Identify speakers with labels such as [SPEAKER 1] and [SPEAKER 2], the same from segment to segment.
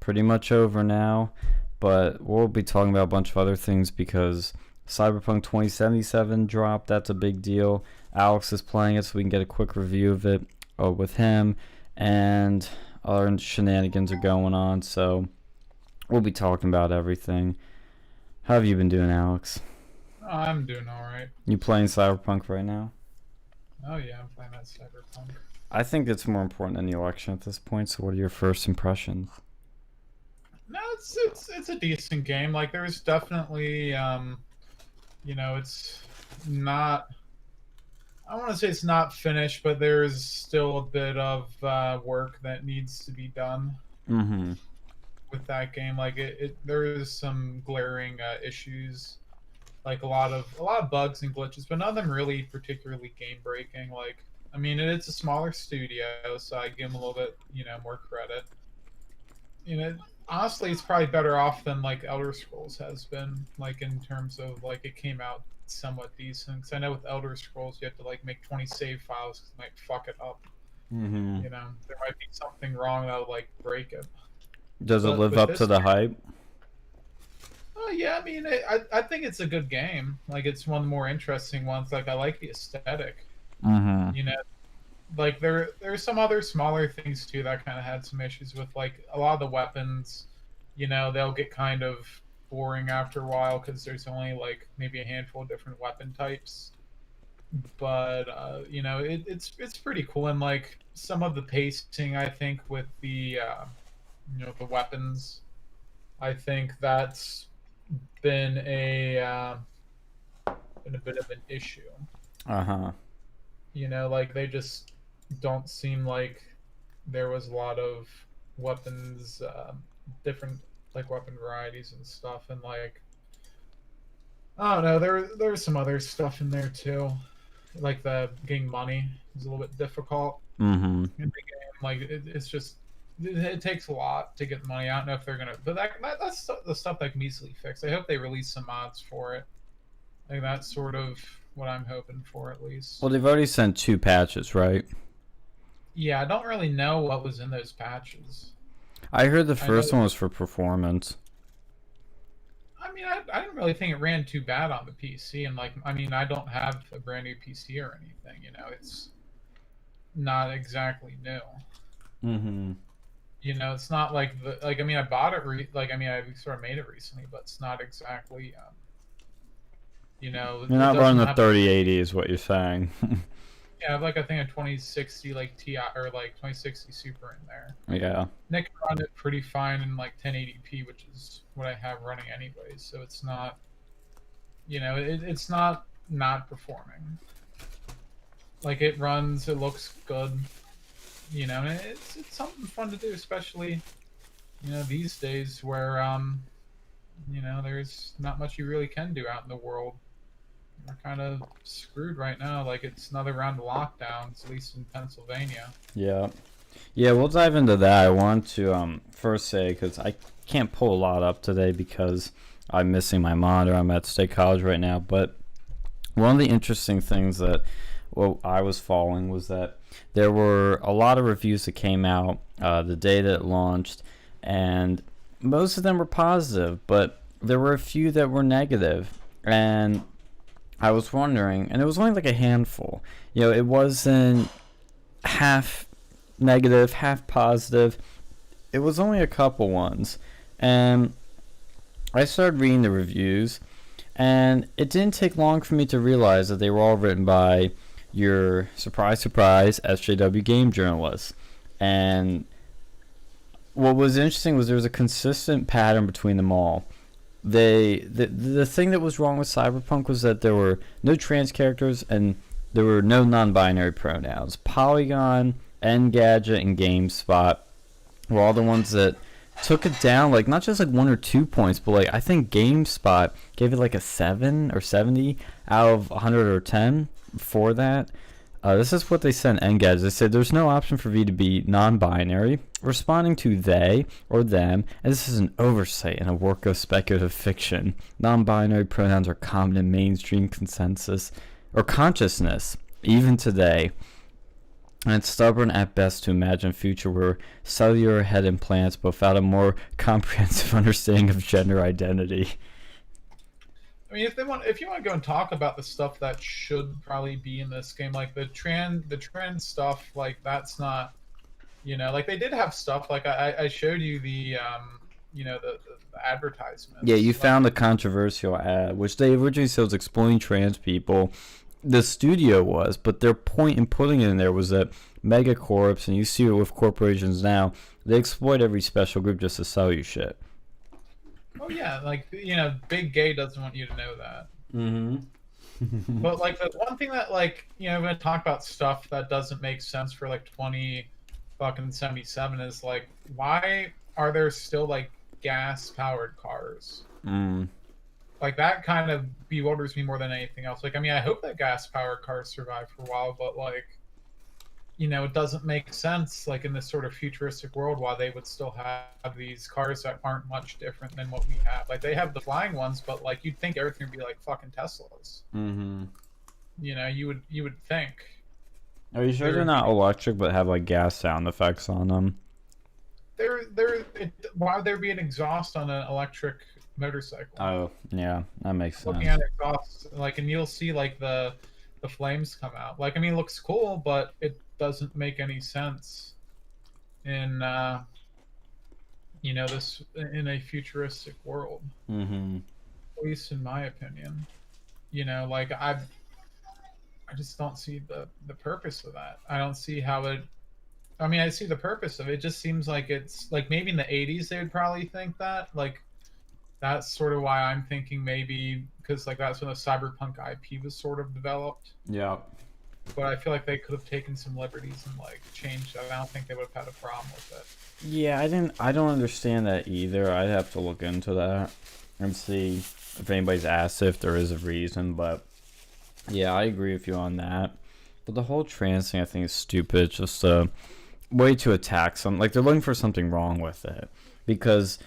[SPEAKER 1] pretty much over now, but we'll be talking about a bunch of other things because Cyberpunk 2077 dropped. That's a big deal. Alex is playing it, so we can get a quick review of it with him, and other shenanigans are going on, so we'll be talking about everything. How have you been doing, Alex?
[SPEAKER 2] I'm doing alright.
[SPEAKER 1] You playing Cyberpunk right now?
[SPEAKER 2] Oh yeah, I'm playing that Cyberpunk.
[SPEAKER 1] I think it's more important than the election at this point, so what are your first impressions?
[SPEAKER 2] No, it's a decent game. Like there's definitely it's not, I want to say it's not finished, but there's still a bit of work that needs to be done with that game. Like there is some glaring issues, like a lot of bugs and glitches, but none of them really particularly game breaking. Like I mean, it's a smaller studio, so I give them a little bit more credit. Honestly, it's probably better off than like Elder Scrolls has been, like in terms of like it came out somewhat decent. Because I know with Elder Scrolls you have to like make 20 save files because it might fuck it up. There might be something wrong that would like break it.
[SPEAKER 1] Does it live up to the hype?
[SPEAKER 2] Oh yeah, I mean, I think it's a good game. Like it's one of the more interesting ones. Like I like the aesthetic. Like there's some other smaller things too that kind of had some issues with, like a lot of the weapons. They'll get kind of boring after a while because there's only like maybe a handful of different weapon types. But it's pretty cool, and like some of the pacing, I think with the the weapons, I think that's been a bit of an issue. Like they just don't seem like there was a lot of weapons, different like weapon varieties and stuff, and like I don't know, there was some other stuff in there too, like the getting money is a little bit difficult in the game. Like it's just it takes a lot to get the money. I don't know if they're gonna, but that's the stuff that can easily fix. I hope they release some mods for it. Like that's sort of what I'm hoping for, at least.
[SPEAKER 1] Well, they've already sent 2 patches, right?
[SPEAKER 2] Yeah, I don't really know what was in those patches.
[SPEAKER 1] I heard the first one was for performance.
[SPEAKER 2] I mean, I didn't really think it ran too bad on the PC, and like, I mean, I don't have a brand new PC or anything. It's not exactly new. It's not like I mean, I bought it. I sort of made it recently, but it's not exactly. You're not
[SPEAKER 1] running the 3080, is what you're saying.
[SPEAKER 2] Yeah, I have like I think a 2060 like Ti or like 2060 Super in there.
[SPEAKER 1] Yeah.
[SPEAKER 2] Nick can run it pretty fine in like 1080p, which is what I have running anyways. So it's not, it's not performing. Like it runs, it looks good, and it's something fun to do, especially, these days where there's not much you really can do out in the world. We're kind of screwed right now. Like it's another round of lockdowns, at least in Pennsylvania.
[SPEAKER 1] Yeah, we'll dive into that. I want to first say, because I can't pull a lot up today because I'm missing my monitor. I'm at State College right now. But one of the interesting things that I was following was that there were a lot of reviews that came out the day that it launched, and most of them were positive, but there were a few that were negative. And I was wondering, and it was only like a handful. It wasn't half negative, half positive. It was only a couple ones. And I started reading the reviews, and it didn't take long for me to realize that they were all written by your, surprise, surprise, SJW game journalists. And what was interesting was there was a consistent pattern between them all. The thing that was wrong with Cyberpunk was that there were no trans characters and there were no non-binary pronouns. Polygon, Engadget, and GameSpot were all the ones that took it down, like not just like 1 or 2 points, but like I think GameSpot gave it like a 7 or 70 out of 100 or 10 for that. This is what they said in Engadget. They said there's no option for V to be non-binary, responding to they or them, and this is an oversight and a work of speculative fiction. Non-binary pronouns are common in mainstream consensus or consciousness, even today. And it's stubborn at best to imagine a future where cellular head implants, but without a more comprehensive understanding of gender identity.
[SPEAKER 2] I mean, if you want to go and talk about the stuff that should probably be in this game, like the trans stuff, like that's not, like they did have stuff. Like I showed you the, the advertisements.
[SPEAKER 1] Yeah, you
[SPEAKER 2] Like,
[SPEAKER 1] found the controversial ad, which they originally said was exploiting trans people. The studio was, but their point in putting it in there was that megacorps, and you see it with corporations now, they exploit every special group just to sell you shit.
[SPEAKER 2] oh yeah, like Big Gay doesn't want you to know that.
[SPEAKER 1] Mm-hmm.
[SPEAKER 2] But like the one thing that like we're gonna talk about stuff that doesn't make sense for like 2077 is like, why are there still like gas powered cars?
[SPEAKER 1] Mm.
[SPEAKER 2] Like that kind of bewilders me more than anything else. Like, I mean, I hope that gas powered cars survive for a while, but like, it doesn't make sense, like in this sort of futuristic world, why they would still have these cars that aren't much different than what we have. Like, they have the flying ones, but like, you'd think everything would be like fucking Teslas.
[SPEAKER 1] Mm-hmm.
[SPEAKER 2] You would think.
[SPEAKER 1] Are you sure they're not electric but have like gas sound effects on them?
[SPEAKER 2] Why would there be an exhaust on an electric motorcycle?
[SPEAKER 1] Oh, yeah, that makes sense.
[SPEAKER 2] Looking at exhaust, like, and you'll see like the flames come out. Like, I mean, it looks cool, but it doesn't make any sense in this in a futuristic world.
[SPEAKER 1] Mm-hmm.
[SPEAKER 2] At least in my opinion. Like I just don't see the purpose of that. I don't see how it. I mean, I see the purpose of it. It just seems like it's like maybe in the 80s they would probably think that. Like that's sort of why I'm thinking maybe because like that's when the cyberpunk IP was sort of developed.
[SPEAKER 1] Yeah.
[SPEAKER 2] But I feel like they could have taken some liberties and like changed it. I don't think they would have had a problem with it.
[SPEAKER 1] Yeah, I don't understand that either. I'd have to look into that and see if anybody's asked if there is a reason, but yeah, I agree with you on that. But the whole trans thing I think is stupid. It's just a way to attack some, like they're looking for something wrong with it. Because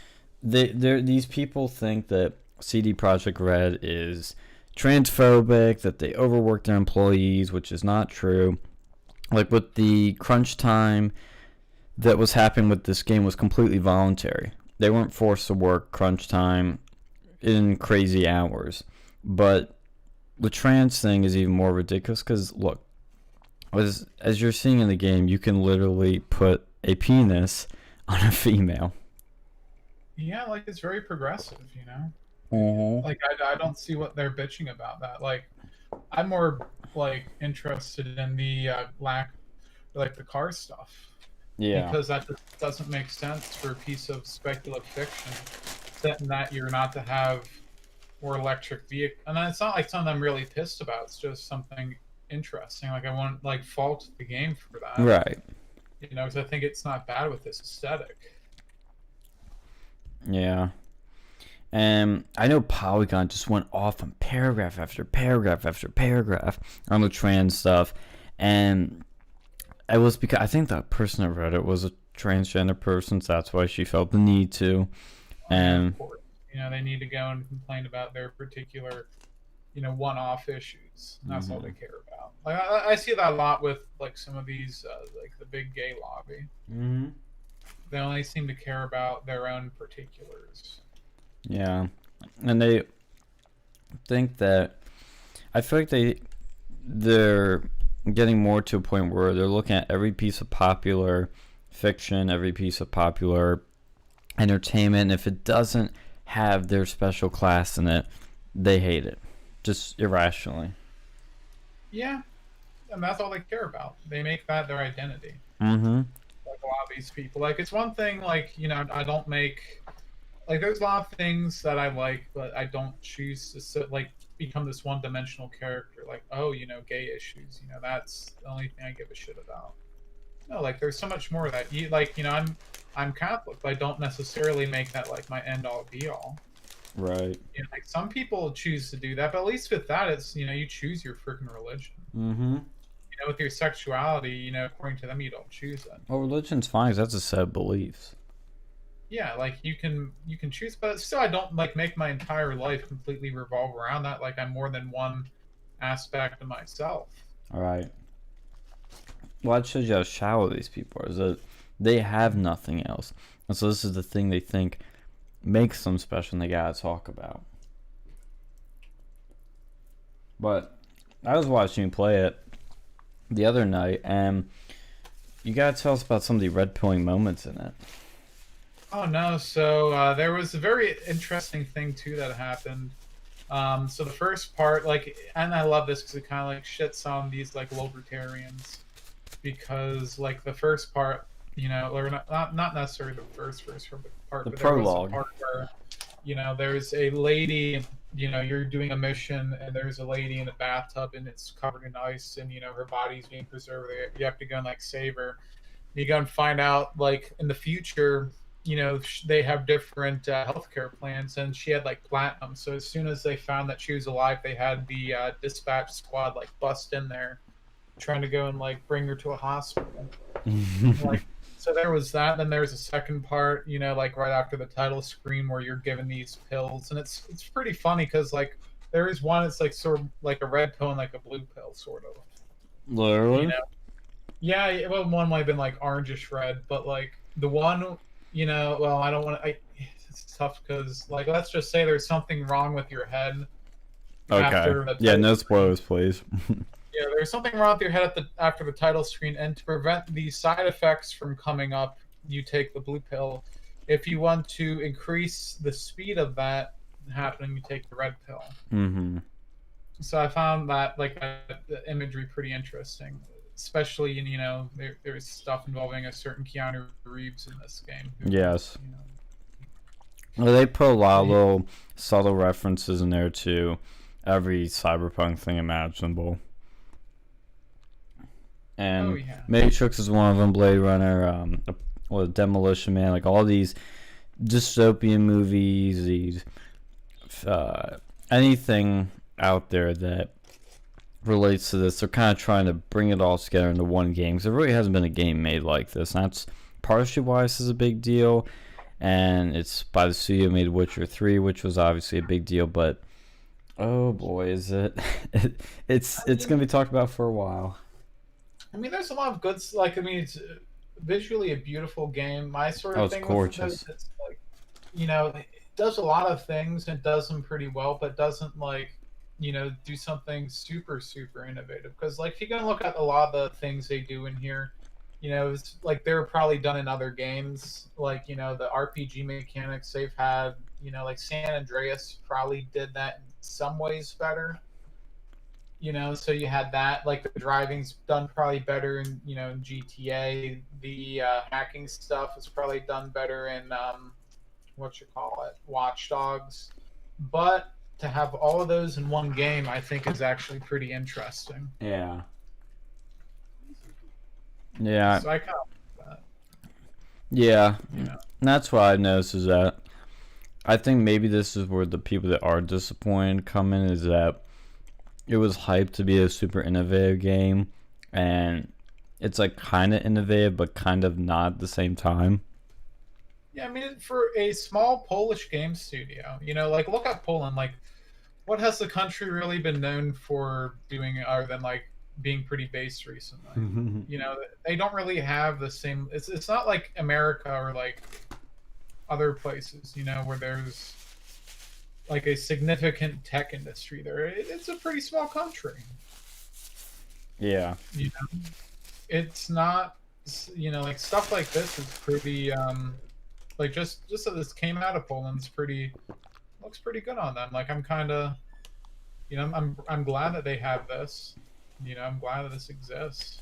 [SPEAKER 1] these people think that CD Projekt Red is transphobic, that they overwork their employees, which is not true. Like with the crunch time that was happening with this game was completely voluntary. They weren't forced to work crunch time in crazy hours. But the trans thing is even more ridiculous because look, as you're seeing in the game, you can literally put a penis on a female.
[SPEAKER 2] Yeah, like it's very progressive,
[SPEAKER 1] Mm-hmm.
[SPEAKER 2] Like I don't see what they're bitching about that. Like I'm more like interested in the lack, like the car stuff.
[SPEAKER 1] Yeah.
[SPEAKER 2] Because that just doesn't make sense for a piece of speculative fiction setting that you're not to have or electric vehicle. And it's not like something I'm really pissed about. It's just something interesting. Like I want like fault the game for that.
[SPEAKER 1] Right.
[SPEAKER 2] Because I think it's not bad with this aesthetic.
[SPEAKER 1] Yeah. And I know Polygon just went off on paragraph after paragraph after paragraph on the trans stuff. And it was because I think that person that wrote it was a transgender person, so that's why she felt the need to. And
[SPEAKER 2] of course, they need to go and complain about their particular, one-off issues. And that's all they care about. Like I see that a lot with like some of these, like the big gay lobby.
[SPEAKER 1] Mm-hmm.
[SPEAKER 2] They only seem to care about their own particulars.
[SPEAKER 1] Yeah, and they think that I feel like they're getting more to a point where they're looking at every piece of popular fiction, every piece of popular entertainment, and if it doesn't have their special class in it, they hate it, just irrationally.
[SPEAKER 2] Yeah, and that's all they care about. They make that their identity.
[SPEAKER 1] Mm-hmm.
[SPEAKER 2] Like a lot of these people, like it's one thing, like I don't make. Like, there's a lot of things that I like, but I don't choose to become this one-dimensional character. Like, oh, gay issues. That's the only thing I give a shit about. No, like, there's so much more that I'm Catholic, but I don't necessarily make that like my end-all, be-all.
[SPEAKER 1] Right.
[SPEAKER 2] Like some people choose to do that, but at least with that, it's you choose your freaking religion.
[SPEAKER 1] Mm-hmm.
[SPEAKER 2] With your sexuality, according to them, you don't choose it.
[SPEAKER 1] Well, religion's fine, 'cause that's a set of beliefs.
[SPEAKER 2] Yeah, like you can choose, but still I don't like make my entire life completely revolve around that. Like I'm more than one aspect of myself.
[SPEAKER 1] All right. Well, it shows you how shallow these people are. Is that they have nothing else, and so this is the thing they think makes them special, and they gotta talk about. But I was watching you play it the other night, and you gotta tell us about some of the red pilling moments in it.
[SPEAKER 2] Oh no! So there was a very interesting thing too that happened. So the first part, like, and I love this because it kind of like shits on these like libertarians, because like the first part, or not necessarily the first part,
[SPEAKER 1] The
[SPEAKER 2] but there was a
[SPEAKER 1] prologue.
[SPEAKER 2] part where, there's a lady, you're doing a mission and there's a lady in a bathtub and it's covered in ice and her body's being preserved. You have to go and like save her. You go and find out like in the future, they have different healthcare plans, and she had like platinum. So as soon as they found that she was alive, they had the dispatch squad like bust in there, trying to go and like bring her to a hospital. Like, so there was that. Then there's a second part, like right after the title screen, where you're given these pills, and it's pretty funny because like there is one, it's like sort of like a red pill and like a blue pill, sort of.
[SPEAKER 1] Literally.
[SPEAKER 2] Yeah, well, one might have been like orangish red, but like the one, well, I don't want to. It's tough because, like, let's just say there's something wrong with your head.
[SPEAKER 1] Okay.
[SPEAKER 2] After the
[SPEAKER 1] Yeah, no
[SPEAKER 2] title screen.
[SPEAKER 1] spoilers, please.
[SPEAKER 2] Yeah, there's something wrong with your head after the title screen, and to prevent the side effects from coming up, you take the blue pill. If you want to increase the speed of that happening, you take the red pill.
[SPEAKER 1] Mm-hmm.
[SPEAKER 2] So I found that like the imagery pretty interesting, especially in there's stuff involving a certain Keanu Reeves in this game.
[SPEAKER 1] Yes. Well, they put a lot of little subtle references in there to every cyberpunk thing imaginable. And Matrix is one of them. Blade Runner, Demolition Man, like all these dystopian movies, these anything out there that relates to this, they're kind of trying to bring it all together into one game, because there really hasn't been a game made like this, and that's partially why this is a big deal. And it's by the studio made Witcher 3, which was obviously a big deal, but oh boy, is it it's gonna be talked about for a while.
[SPEAKER 2] I mean, there's a lot of good, like, I mean, it's visually a beautiful game. My sort of thing
[SPEAKER 1] Gorgeous.
[SPEAKER 2] with it, it's like, it does a lot of things and does them pretty well, but doesn't like, do something super, super innovative. Because, like, if you go and look at a lot of the things they do in here, it's like they're probably done in other games. Like, the RPG mechanics they've had, like San Andreas probably did that in some ways better. So you had that, like the driving's done probably better in in GTA. The hacking stuff is probably done better in Watch Dogs. But to have all of those in one game, I think is actually pretty interesting.
[SPEAKER 1] Yeah. Yeah.
[SPEAKER 2] So I kind of like that.
[SPEAKER 1] Yeah. That's what I've noticed, is that I think maybe this is where the people that are disappointed come in, is that it was hyped to be a super innovative game, and it's like kind of innovative but kind of not at the same time.
[SPEAKER 2] Yeah, I mean, for a small Polish game studio, like look at Poland. Like, what has the country really been known for doing other than like being pretty based recently? They don't really have the same. It's not like America or like other places, where there's like a significant tech industry there. It's a pretty small country.
[SPEAKER 1] Yeah.
[SPEAKER 2] It's not, like stuff like this is pretty, like just so this came out of Poland, looks pretty good on them. Like I'm kind of, I'm glad that they have this. I'm glad that this exists.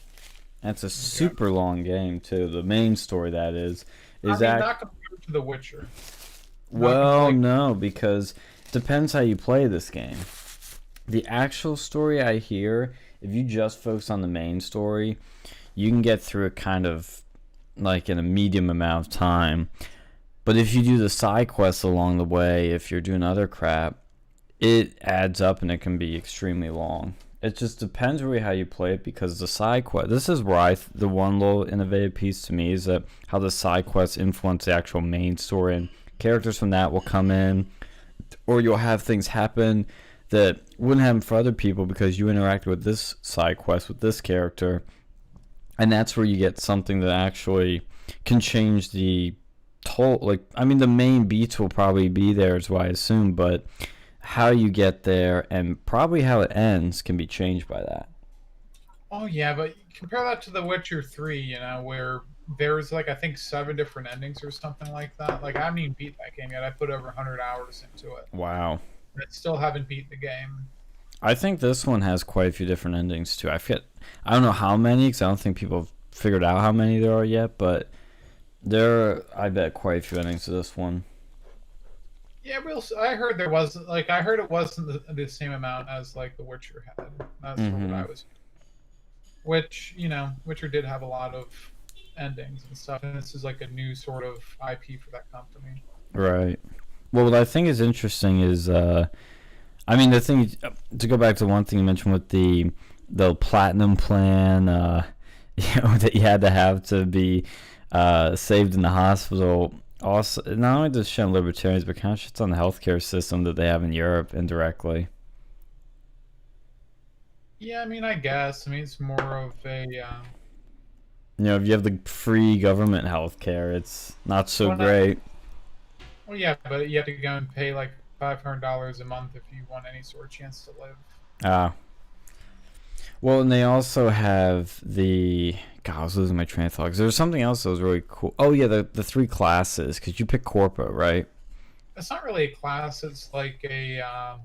[SPEAKER 1] And it's a super long game too. The main story, that is
[SPEAKER 2] that not compared to The Witcher.
[SPEAKER 1] Well, no, because it depends how you play this game. The actual story, I hear, if you just focus on the main story, you can get through it kind of like in a medium amount of time. But if you do the side quests along the way, if you're doing other crap, it adds up and it can be extremely long. It just depends really how you play it, because the side quest, this is where the one little innovative piece to me is that how the side quests influence the actual main story, and characters from that will come in, or you'll have things happen that wouldn't happen for other people because you interacted with this side quest with this character, and that's where you get something that actually can change the toll. Like, I mean, the main beats will probably be there, is what I assume, but how you get there and probably how it ends can be changed by that.
[SPEAKER 2] Oh yeah, but compare that to The Witcher 3, you know, where there's like I think 7 different endings or something like that. Like I haven't even beat that game yet. I put over 100 hours into it.
[SPEAKER 1] Wow.
[SPEAKER 2] I still haven't beat the game.
[SPEAKER 1] I think this one has quite a few different endings too. I forget, I don't know how many, because I don't think people have figured out how many there are yet, but there are, I bet, quite a few endings to this one.
[SPEAKER 2] Yeah, I heard there wasn't like I heard it wasn't the same amount as like The Witcher had. That's what
[SPEAKER 1] Mm-hmm.
[SPEAKER 2] I was. Which you know, Witcher did have a lot of endings and stuff, and this is like a new sort of IP for that company.
[SPEAKER 1] Right. Well, what I think is interesting is, I mean, the thing, to go back to one thing you mentioned with the platinum plan, you know, that you had to have to be saved in the hospital. Also, not only does it shit on libertarians, but kind of shits on the healthcare system that they have in Europe indirectly.
[SPEAKER 2] Yeah, I mean, I guess. I mean, it's more of a.
[SPEAKER 1] You know, if you have the free government healthcare, it's not so
[SPEAKER 2] Well, not,
[SPEAKER 1] great.
[SPEAKER 2] well, yeah, but you have to go and pay like $500 a month if you want any sort of chance to live.
[SPEAKER 1] Ah, well, and they also have the. God, I was losing my train of thought. 'Cause there was something else that was really cool. Oh yeah, the three classes. Cause you pick corpo, right?
[SPEAKER 2] It's not really a class. It's like a.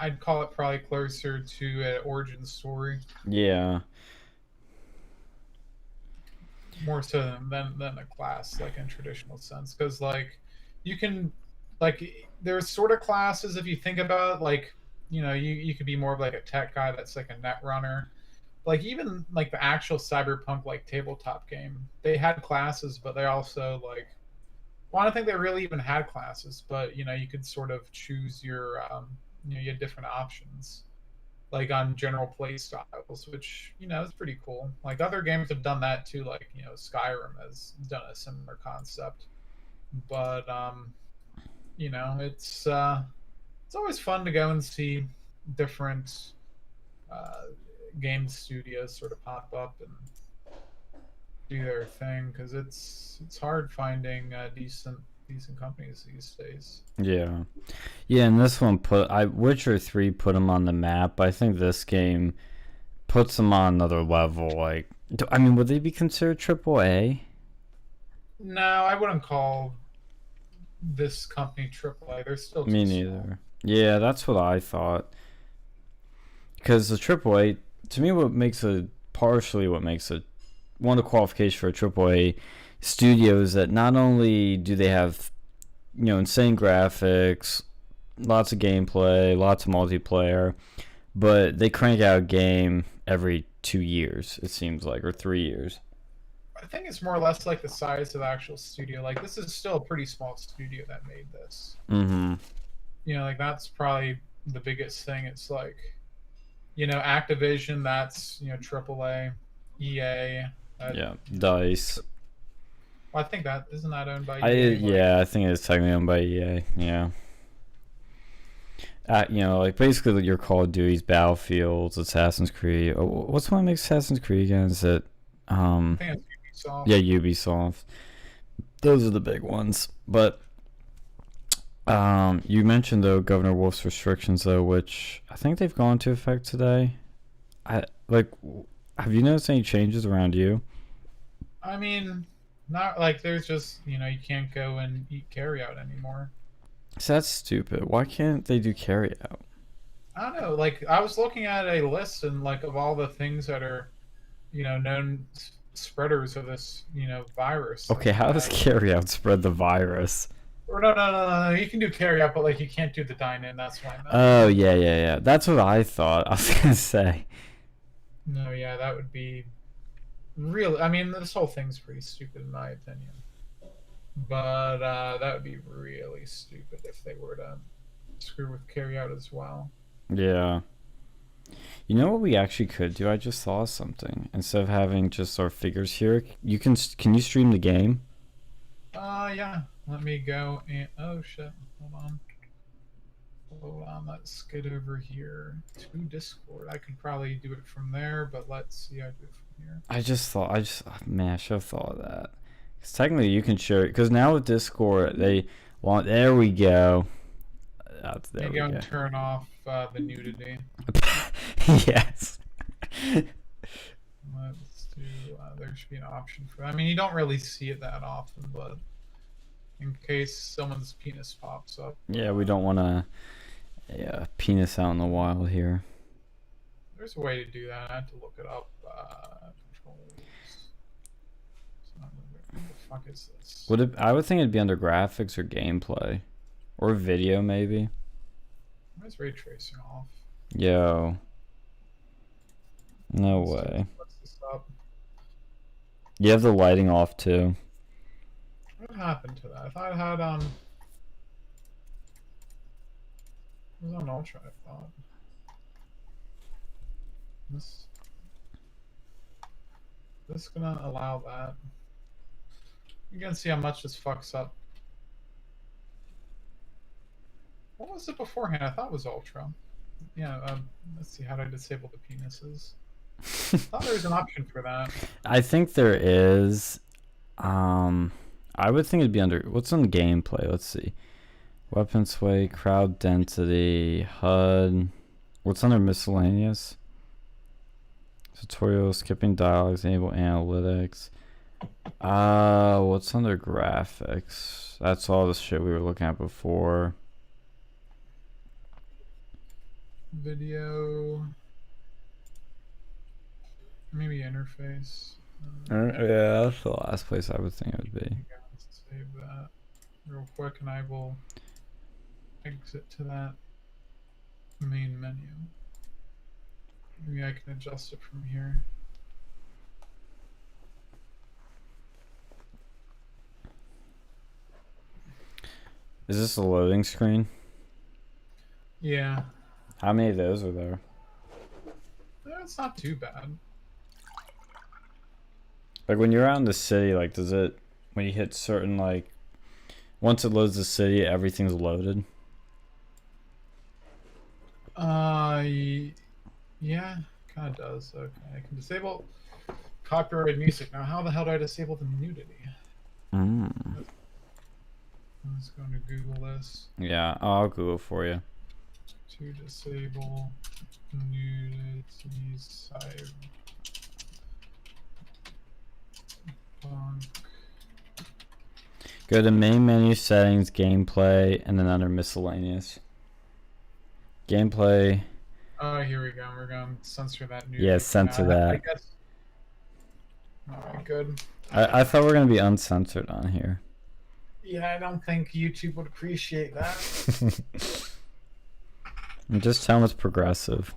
[SPEAKER 2] I'd call it probably closer to an origin story,
[SPEAKER 1] Yeah.
[SPEAKER 2] more so than a class, like in traditional sense. Because like, you can, like, there's sort of classes if you think about it, like, you know, you could be more of like a tech guy that's like a net runner. Like even like the actual cyberpunk like tabletop game, they had classes, but they also like, well, I don't think they really even had classes, but you know, you could sort of choose your you know, you had different options like on general play styles, which you know is pretty cool. Like other games have done that too, like you know Skyrim has done a similar concept. But you know, it's always fun to go and see different uh, game studios sort of pop up and do their thing because it's hard finding decent companies these days.
[SPEAKER 1] Yeah. Yeah, and this one Witcher 3 put them on the map. I think this game puts them on another level. Like, I mean, would they be considered triple A?
[SPEAKER 2] No, I wouldn't call this company AAA. They're still
[SPEAKER 1] Me
[SPEAKER 2] too small.
[SPEAKER 1] neither. Yeah, that's what I thought. Because the triple A, to me, partially what makes it one of the qualifications for a triple A studio is that not only do they have, you know, insane graphics, lots of gameplay, lots of multiplayer, but they crank out a game every 2 years, it seems like, or 3 years.
[SPEAKER 2] I think it's more or less like the size of the actual studio. Like this is still a pretty small studio that made this.
[SPEAKER 1] Mm-hmm.
[SPEAKER 2] You know, like that's probably the biggest thing. It's like, you know, Activision, that's you know AAA, EA.
[SPEAKER 1] Yeah,
[SPEAKER 2] You know,
[SPEAKER 1] Dice.
[SPEAKER 2] well, I think that isn't that owned by
[SPEAKER 1] I
[SPEAKER 2] EA. Like,
[SPEAKER 1] Yeah, I think it's technically owned by EA. Yeah. You know, like basically your Call of Duty's, Battlefields, Assassin's Creed. What's the one that makes Assassin's Creed again? Is it
[SPEAKER 2] I think it's Ubisoft.
[SPEAKER 1] yeah, Ubisoft. Those are the big ones. But you mentioned though Governor Wolf's restrictions though, which I think they've gone into effect today. I like. Have you noticed any changes around you?
[SPEAKER 2] I mean, not like there's just you know you can't go and eat carryout anymore.
[SPEAKER 1] So that's stupid. Why can't they do carry out?
[SPEAKER 2] I don't know. Like I was looking at a list and like of all the things that are you know known spreaders of this you know virus
[SPEAKER 1] Okay,
[SPEAKER 2] and
[SPEAKER 1] how does carry out spread the virus?
[SPEAKER 2] or no, you can do carry out but like you can't do the dine in, that's what I meant.
[SPEAKER 1] Oh yeah, yeah, yeah. That's what I thought. I was gonna say.
[SPEAKER 2] No, yeah, that would be real. I mean this whole thing's pretty stupid in my opinion, but that would be really stupid if they were to screw with carry out as well.
[SPEAKER 1] Yeah. You know what we actually could do? I just thought of something. Instead of having just our figures here, can you stream the game?
[SPEAKER 2] Yeah, let me go and oh shit, hold on, let's get over here to Discord. I could probably do it from there, but let's see how I do it from here.
[SPEAKER 1] Man, I should have thought of that. Because technically you can share it. Because now with Discord, there we go. There we
[SPEAKER 2] go.
[SPEAKER 1] go.
[SPEAKER 2] And turn off the nudity.
[SPEAKER 1] Yes.
[SPEAKER 2] Let's do, there should be an option for that. I mean, you don't really see it that often, but in case someone's penis pops up.
[SPEAKER 1] Yeah, we don't want to penis out in the wild here.
[SPEAKER 2] There's a way to do that. I had to look it up. Controls. What the fuck is this?
[SPEAKER 1] I would think it'd be under graphics or gameplay. Or video, maybe.
[SPEAKER 2] Why is ray tracing off?
[SPEAKER 1] Yo. No way.
[SPEAKER 2] What's this up?
[SPEAKER 1] You have the lighting off too.
[SPEAKER 2] What happened to that? I thought it had it was on ultra, I thought. This gonna allow that. You can see how much this fucks up. What was it beforehand? I thought it was ultra. Yeah, let's see how do I disable the penises. I thought there was an option for that.
[SPEAKER 1] I think there is. I would think it'd be under. What's on gameplay? Let's see. Weapon sway, crowd density, HUD. What's under miscellaneous? Tutorial, skipping dialogues, enable analytics. What's under graphics? That's all the shit we were looking at before.
[SPEAKER 2] Video. Maybe interface.
[SPEAKER 1] Yeah, that's the last place I would think it would be.
[SPEAKER 2] Let's save that real quick, and I will exit to that main menu. Maybe I can adjust it from here.
[SPEAKER 1] Is this a loading screen?
[SPEAKER 2] Yeah.
[SPEAKER 1] How many of those are there?
[SPEAKER 2] It's not too bad.
[SPEAKER 1] Like when you're out in the city, like does it, when you hit certain, like, once it loads the city, everything's loaded?
[SPEAKER 2] Yeah, kind of does. Okay, I can disable copyrighted music. Now, how the hell do I disable the nudity? I'm just going to Google this.
[SPEAKER 1] Yeah, I'll Google for you.
[SPEAKER 2] To disable nudity side.
[SPEAKER 1] Go to main menu settings, gameplay, and then under miscellaneous. Gameplay.
[SPEAKER 2] Oh, here we go. We're going to censor that nudity.
[SPEAKER 1] Yeah, censor that.
[SPEAKER 2] I guess. Alright, good.
[SPEAKER 1] I thought we were going to be uncensored on here.
[SPEAKER 2] Yeah, I don't think YouTube would appreciate that.
[SPEAKER 1] And just tell them it's progressive.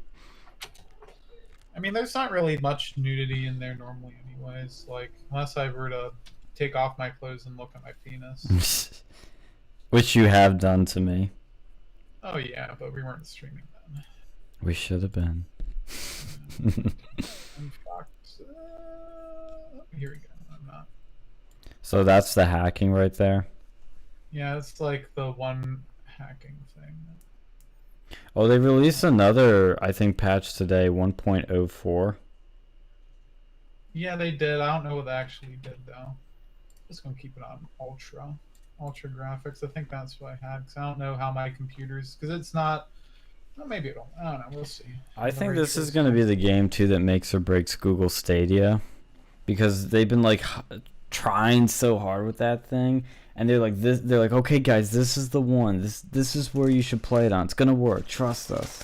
[SPEAKER 2] I mean, there's not really much nudity in there normally anyways. Like, unless I were to take off my clothes and look at my penis.
[SPEAKER 1] Which you have done to me.
[SPEAKER 2] Oh yeah, but we weren't streaming then.
[SPEAKER 1] We should have been.
[SPEAKER 2] In fact, here we go. I'm not.
[SPEAKER 1] So that's the hacking right there?
[SPEAKER 2] Yeah, it's like the one hacking thing.
[SPEAKER 1] Oh, they released another, I think, patch today, 1.04.
[SPEAKER 2] Yeah, they did. I don't know what they actually did, though. Just going to keep it on ultra graphics. I think that's what I had, because I don't know how my computer's, because it's not, well, maybe it'll, I don't know, we'll see.
[SPEAKER 1] I think this is going to be the game, too, that makes or breaks Google Stadia, because they've been, like, trying so hard with that thing. And they're like this. They're like, okay, guys, this is the one. This is where you should play it on. It's gonna work. Trust us.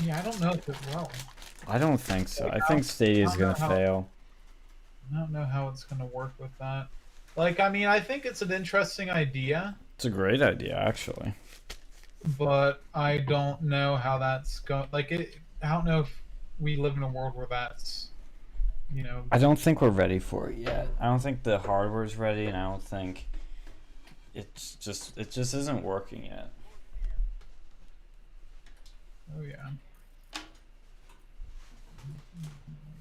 [SPEAKER 2] Yeah, I don't know if it will.
[SPEAKER 1] I don't think so. I think Stadia is gonna fail.
[SPEAKER 2] I don't know how it's gonna work with that. Like, I mean, I think it's an interesting idea.
[SPEAKER 1] It's a great idea, actually.
[SPEAKER 2] But I don't know how that's going. Like, I don't know if we live in a world where that's. You know,
[SPEAKER 1] I don't think we're ready for it yet. I don't think the hardware's ready, and I don't think it just isn't working yet.
[SPEAKER 2] Oh yeah.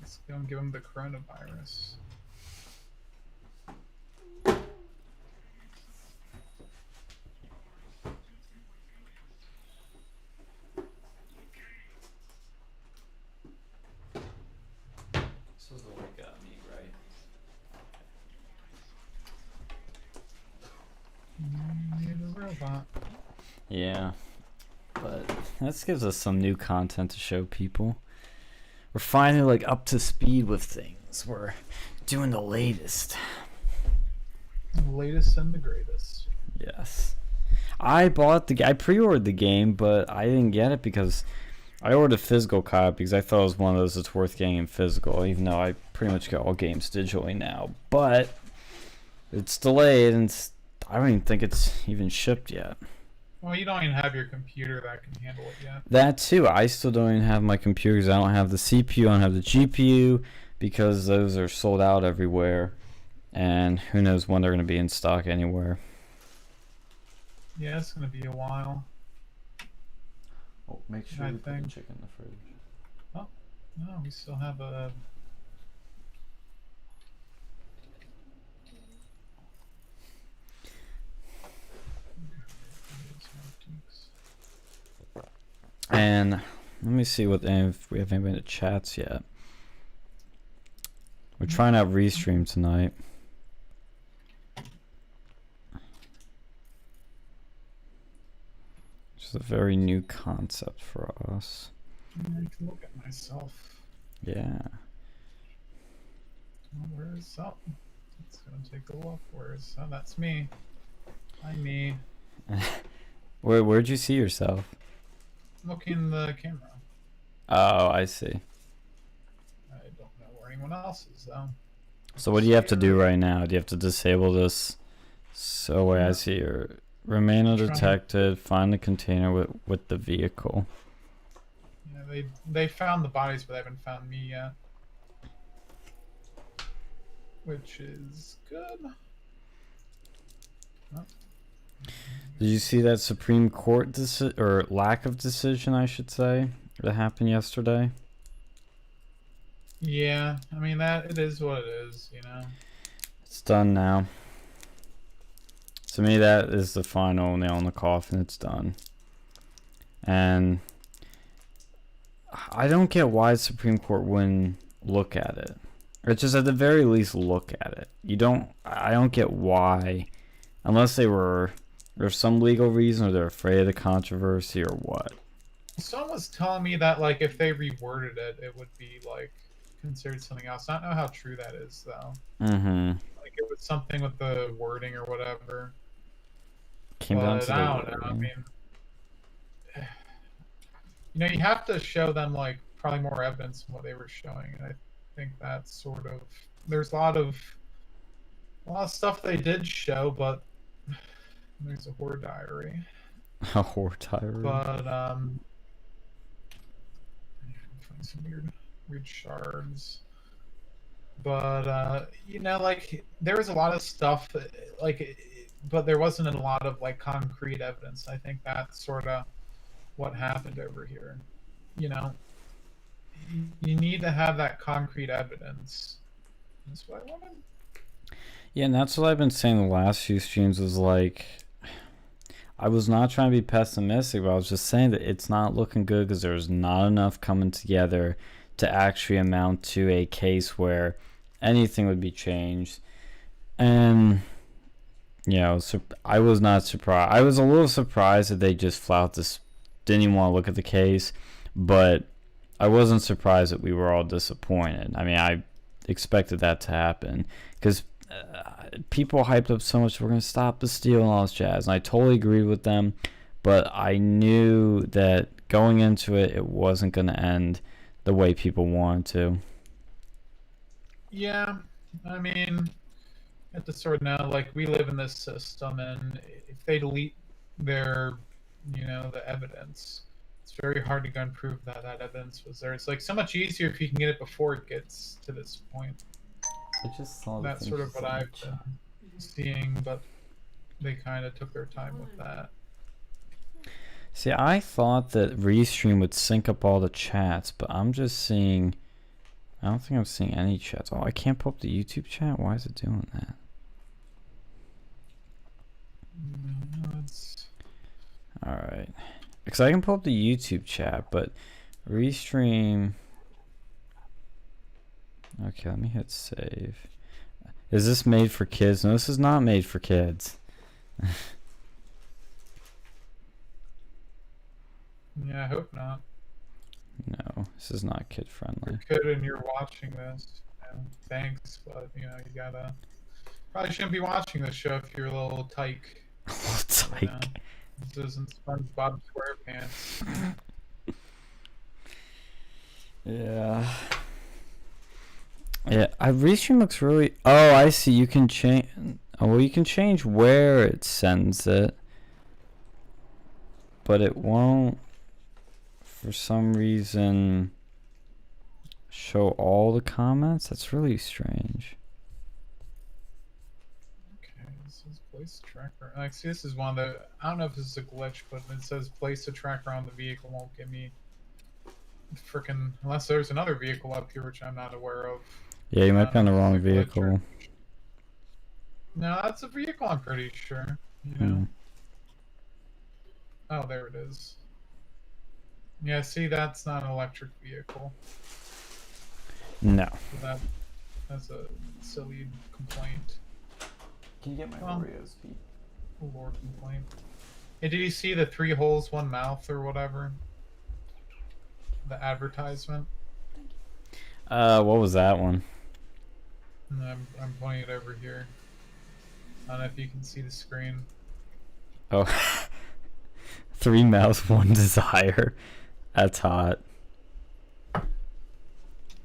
[SPEAKER 2] Let's go and give him the coronavirus. You need a robot.
[SPEAKER 1] Yeah, but this gives us some new content to show people. We're finally like up to speed with things. We're doing the latest.
[SPEAKER 2] The latest and the greatest.
[SPEAKER 1] Yes. I pre-ordered the game, but I didn't get it because I ordered a physical copy because I thought it was one of those that's worth getting in physical, even though I pretty much get all games digitally now. But it's delayed, and I don't even think it's even shipped yet.
[SPEAKER 2] Well, you don't even have your computer that can handle it yet.
[SPEAKER 1] That too. I still don't even have my computer because I don't have the CPU, I don't have the GPU, because those are sold out everywhere. And who knows when they're going to be in stock anywhere.
[SPEAKER 2] Yeah, it's going to be a while.
[SPEAKER 1] Oh, make sure
[SPEAKER 2] I
[SPEAKER 1] you put the
[SPEAKER 2] think.
[SPEAKER 1] chicken in the fridge.
[SPEAKER 2] Oh, no, we still have a...
[SPEAKER 1] And let me see if we have anybody in the chats yet. We're trying out Restream tonight. Which is a very new concept for us.
[SPEAKER 2] I can look at myself.
[SPEAKER 1] Yeah.
[SPEAKER 2] Oh, where's up? Let's go and take a look. Where's... Oh, that's me. Hi, me.
[SPEAKER 1] Where'd you see yourself?
[SPEAKER 2] Looking in the camera.
[SPEAKER 1] Oh, I see.
[SPEAKER 2] I don't know where anyone else is, though.
[SPEAKER 1] So what do you have to do right now? Do you have to disable this? So wait, I see your remain undetected. Find the container with the vehicle.
[SPEAKER 2] Yeah, they found the bodies, but they haven't found me yet. Which is good. Oh.
[SPEAKER 1] Did you see that Supreme Court or lack of decision, I should say, that happened yesterday?
[SPEAKER 2] Yeah, I mean it is what it is, you know.
[SPEAKER 1] It's done now. To me, that is the final nail in the coffin. It's done. And I don't get why the Supreme Court wouldn't look at it. Or just at the very least look at it. I don't get why, unless there's some legal reason or they're afraid of the controversy or what.
[SPEAKER 2] Someone was telling me that like if they reworded it, it would be like considered something else. I don't know how true that is though.
[SPEAKER 1] Mm-hmm.
[SPEAKER 2] Like it was something with the wording or whatever.
[SPEAKER 1] Came down to the
[SPEAKER 2] I don't know. I
[SPEAKER 1] wording.
[SPEAKER 2] mean, you know, you have to show them like probably more evidence than what they were showing, and I think that's sort of there's a lot of stuff they did show, but there's a horror diary.
[SPEAKER 1] A horror diary.
[SPEAKER 2] But find some weird shards. But you know, like there was a lot of stuff like, but there wasn't a lot of like concrete evidence. I think that's sort of what happened over here. You know, you need to have that concrete evidence. That's what I wanted.
[SPEAKER 1] Yeah, and that's what I've been saying the last few streams was like, I was not trying to be pessimistic, but I was just saying that it's not looking good because there's not enough coming together to actually amount to a case where anything would be changed. And, you know, I was not surprised. I was a little surprised that they just flat this, didn't even want to look at the case, but I wasn't surprised that we were all disappointed. I mean, I expected that to happen because people hyped up so much, we're going to stop the steal and all this jazz, and I totally agreed with them, but I knew that going into it, it wasn't going to end the way people wanted to.
[SPEAKER 2] Yeah, I mean, you have to sort of know, like, we live in this system, and if they delete their, you know, the evidence, it's very hard to go and prove that that evidence was there. It's like so much easier if you can get it before it gets to this point.
[SPEAKER 1] I just saw
[SPEAKER 2] That's sort of what I've been seeing, but they kind of took their time with that.
[SPEAKER 1] See, I thought that Restream would sync up all the chats, but I'm just seeing, I don't think I'm seeing any chats. Oh, I can't pull up the YouTube chat? Why is it doing that?
[SPEAKER 2] No, it's...
[SPEAKER 1] Alright. Because I can pull up the YouTube chat, but Restream... Okay, let me hit save. Is this made for kids? No, this is not made for kids.
[SPEAKER 2] Yeah, I hope not.
[SPEAKER 1] No, this is not kid friendly.
[SPEAKER 2] You're good and you're watching this. Yeah, thanks, but you know, you gotta probably shouldn't be watching this show if you're a little tyke.
[SPEAKER 1] It's
[SPEAKER 2] You
[SPEAKER 1] like,
[SPEAKER 2] know? This isn't SpongeBob SquarePants.
[SPEAKER 1] yeah. Yeah, Restream looks really. Oh, I see. You can change. Oh, well, you can change where it sends it, but it won't, for some reason, show all the comments. That's really strange.
[SPEAKER 2] Okay, this is place a tracker. Like, see, this is one that I don't know if this is a glitch, but it says place a tracker on the vehicle won't give me freaking unless there's another vehicle up here which I'm not aware of.
[SPEAKER 1] Yeah, you might be on the
[SPEAKER 2] It's
[SPEAKER 1] wrong
[SPEAKER 2] a glitch or-
[SPEAKER 1] vehicle.
[SPEAKER 2] No, that's a vehicle. I'm pretty sure. You know. Oh, there it is. Yeah, see, that's not an electric vehicle.
[SPEAKER 1] No.
[SPEAKER 2] So that's a silly complaint.
[SPEAKER 1] Can you get my
[SPEAKER 2] Oreos, Pete? Lord complaint. Hey, did you see the 3 holes, 1 mouth or whatever? The advertisement?
[SPEAKER 1] What was that one?
[SPEAKER 2] I'm pointing it over here. I don't know if you can see the screen.
[SPEAKER 1] Oh. 3 mouths, 1 desire. That's hot.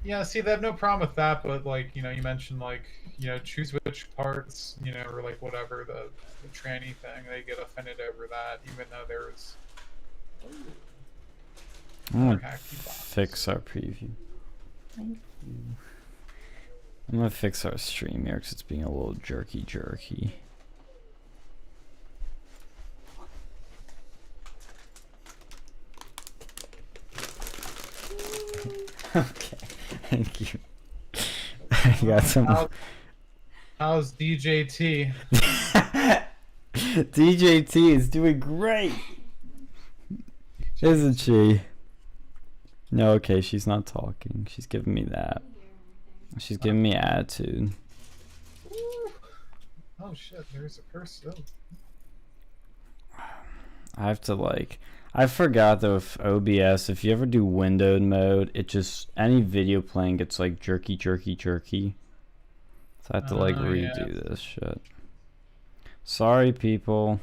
[SPEAKER 2] Yeah, see, they have no problem with that, but like, you know, you mentioned like, you know, choose which parts, you know, or like whatever the tranny thing, they get offended over that, even though there's.
[SPEAKER 1] I'm gonna fix our preview. Thank you. I'm gonna fix our stream here because it's being a little jerky. Okay, thank you. I got some.
[SPEAKER 2] How's DJT?
[SPEAKER 1] DJT is doing great, isn't she? No, okay, she's not talking. She's giving me that. She's giving me attitude.
[SPEAKER 2] Oh shit, there's a person.
[SPEAKER 1] I have to like. I forgot though, if OBS, if you ever do windowed mode, it just, any video playing gets like jerky. So I have to like redo this shit. Sorry, people.